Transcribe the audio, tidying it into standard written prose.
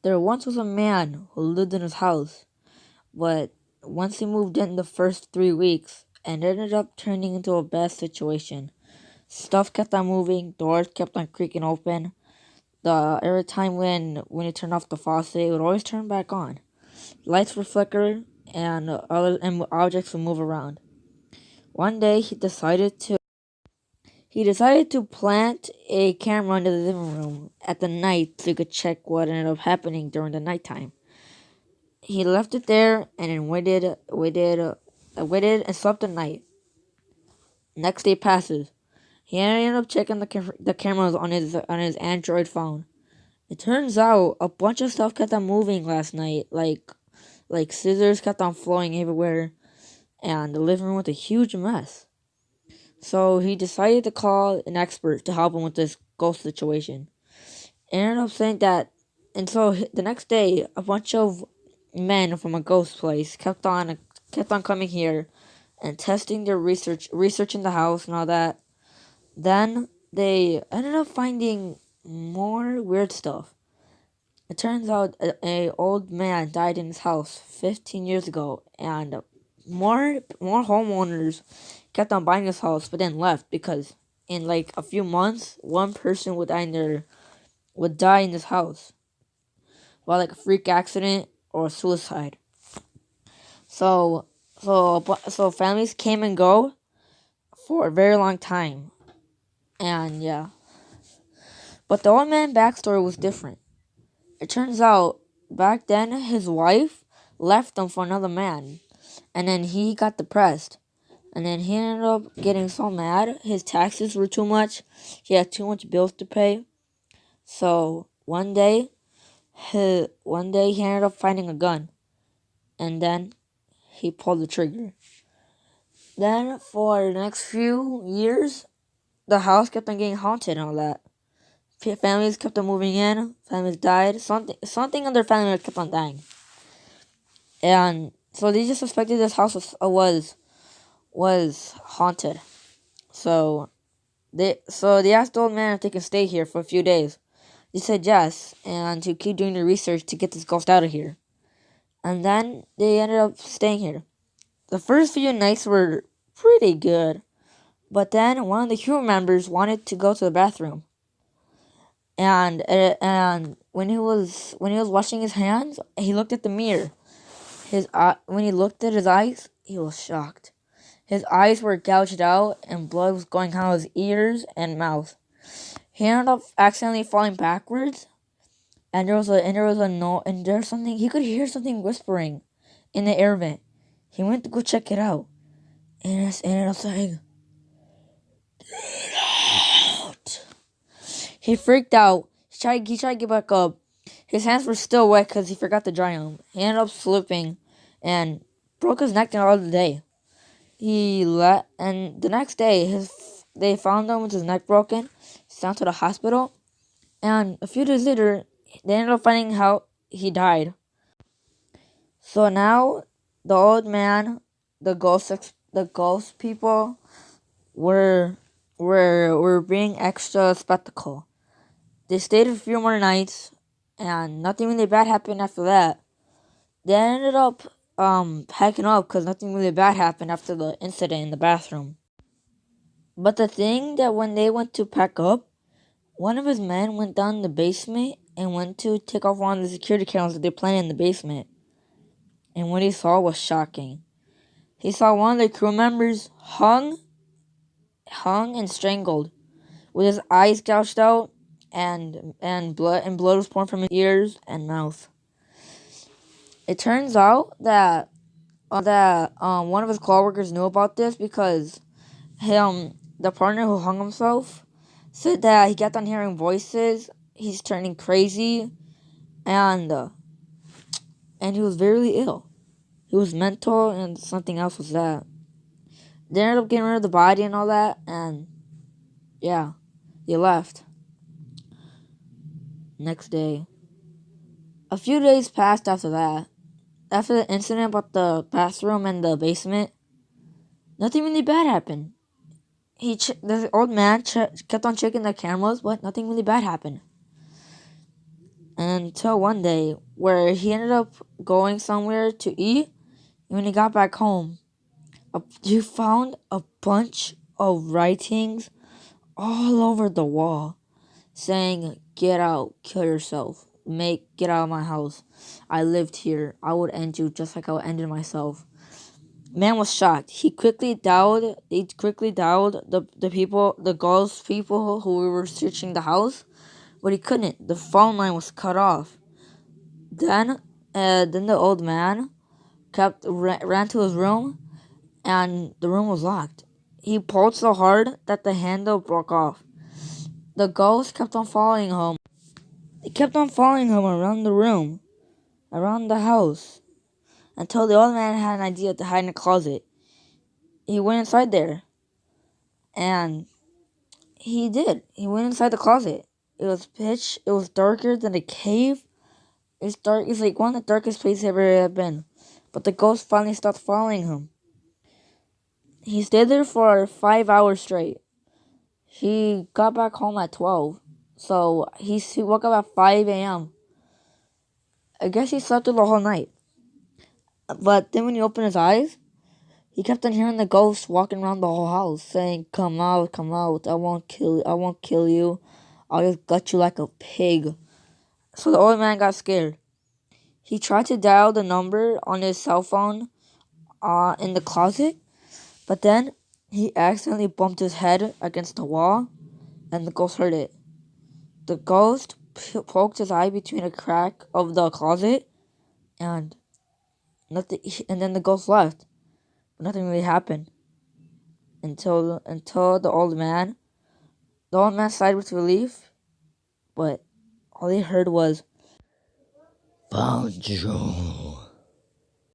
There once was a man who lived in his house, but once he moved in the first 3 weeks, and it ended up turning into a bad situation. Stuff kept on moving, doors kept on creaking open. Every time when you turned off the faucet, it would always turn back on. Lights would flicker, and objects would move around. One day, he decided to plant a camera in the living room at the night so he could check what ended up happening during the nighttime. He left it there and then waited and slept the night. Next day passes. He ended up checking the cameras on his Android phone. It turns out a bunch of stuff kept on moving last night, like scissors kept on flowing everywhere, and the living room was a huge mess. So he decided to call an expert to help him with this ghost situation. It ended up saying that, and so the next day, a bunch of men from a ghost place kept on coming here and testing their researching the house and all that. Then they ended up finding more weird stuff. It turns out a old man died in his house 15 years ago, and more homeowners kept on buying this house, but then left because in like a few months, one person would die in this house, by like a freak accident or suicide. So so families came and go for a very long time, and yeah. But the old man backstory was different. It turns out back then his wife left him for another man, and then he got depressed. And then he ended up getting so mad. His taxes were too much. He had too much bills to pay. So one day he ended up finding a gun, and then he pulled the trigger. Then for the next few years, the house kept on getting haunted and all that. Families kept on moving in. Families died. Something in their family kept on dying, and so they just suspected this house was haunted. So they asked the old man if they could stay here for a few days. He said yes, and to keep doing the research to get this ghost out of here. And then they ended up staying here. The first few nights were pretty good, but then one of the crew members wanted to go to the bathroom, and when he was washing his hands, he looked at the mirror. When he looked at his eyes, he was shocked. His eyes were gouged out, and blood was going out of his ears and mouth. He ended up accidentally falling backwards, and there's something he could hear something whispering in the air vent. He went to go check it out, and it ended up saying, "Get out." He freaked out. He tried to get back up. His hands were still wet because he forgot to dry them. He ended up slipping and broke his neck the other day. And the next day, they found him with his neck broken, sent to the hospital, and a few days later, they ended up finding how he died. So now, the old man, the ghost people, were being extra spectacle. They stayed a few more nights, and nothing really bad happened after that. They ended up packing up because nothing really bad happened after the incident in the bathroom. But the thing that when they went to pack up, one of his men went down in the basement and went to take off one of the security cameras that they planted in the basement. And what he saw was shocking. He saw one of the crew members hung and strangled, with his eyes gouged out, and blood was pouring from his ears and mouth. It turns out that one of his coworkers knew about this because the partner who hung himself said that he kept on hearing voices. He's turning crazy, and and he was very ill. He was mental, and something else was that. They ended up getting rid of the body and all that, and yeah, they left. Next day, a few days passed after that. After the incident about the bathroom and the basement, nothing really bad happened. The old man kept on checking the cameras, but nothing really bad happened. And until one day where he ended up going somewhere to eat. And when he got back home, he found a bunch of writings all over the wall saying, "Get out, kill yourself, get out of my house. I lived here. I would end you just like I would end myself." Man was shocked. He quickly dialed the girls people who were searching the house, but he couldn't. The phone line was cut off. Then the old man ran to his room, and the room was locked. He pulled so hard that the handle broke off. The ghost kept on following him. It kept on following him around the room, around the house, until the old man had an idea to hide in a closet. He went inside there, and he did. He went inside the closet. It was pitch. It was darker than a cave. It's dark. It's like one of the darkest places I've ever been. But the ghost finally stopped following him. He stayed there for 5 hours straight. He got back home at 12. So he woke up at 5 a.m. I guess he slept through the whole night. But then when he opened his eyes, he kept on hearing the ghost walking around the whole house saying, "Come out, come out. I won't kill you. I'll just gut you like a pig." So the old man got scared. He tried to dial the number on his cell phone in the closet, but then he accidentally bumped his head against the wall, and the ghost heard it. The ghost poked his eye between a crack of the closet, and nothing. And then the ghost left. But nothing really happened until the old man sighed with relief, but all he heard was, "Found you."